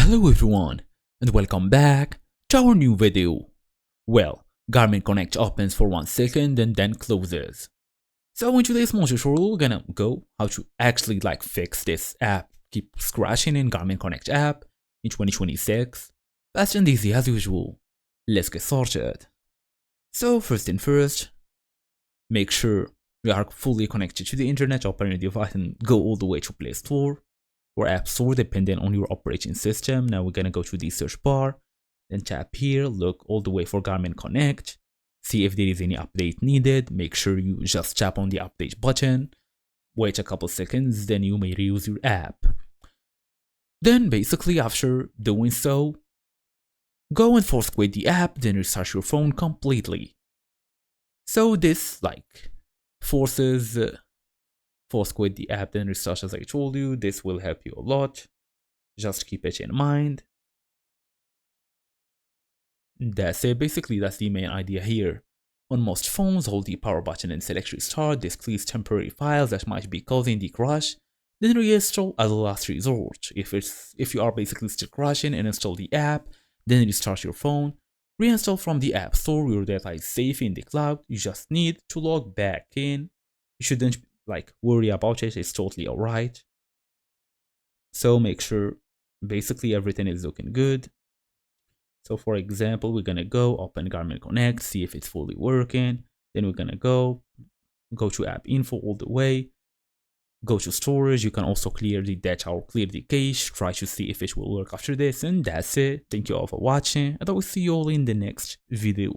Hello everyone, and welcome back to our new video. Well, Garmin Connect opens for 1 second and then closes. So in today's small tutorial, we're gonna go how to actually fix this app keeps crashing in Garmin Connect app in 2026. Fast and easy as usual. Let's get started. So first thing first, make sure you are fully connected to the internet, open your device and go all the way to Play Store or App Store depending on your operating system. Now we're gonna go to the search bar, then tap here, look all the way for Garmin Connect, see if there is any update needed. Make sure you just tap on the update button, wait a couple seconds, then you may reuse your app. Then basically after doing so, go and force quit the app, then restart your phone completely. So this forces force quit the app, then restart as I told you. This will help you a lot. Just keep it in mind. That's it. Basically, that's the main idea here. On most phones, hold the power button and select restart. This clears temporary files that might be causing the crash. Then reinstall as a last resort. If you are basically still crashing, and install the app, then restart your phone. Reinstall from the app store. Your data is safe in the cloud. You just need to log back in. You shouldn't worry about it. It's totally alright. So make sure basically everything is looking good. So for example, we're gonna go open Garmin Connect, see if it's fully working. Then we're gonna go to app info all the way, go to storage. You can also clear the data or clear the cache, try to see if it will work after this, and that's it. Thank you all for watching, and I will see you all in the next video.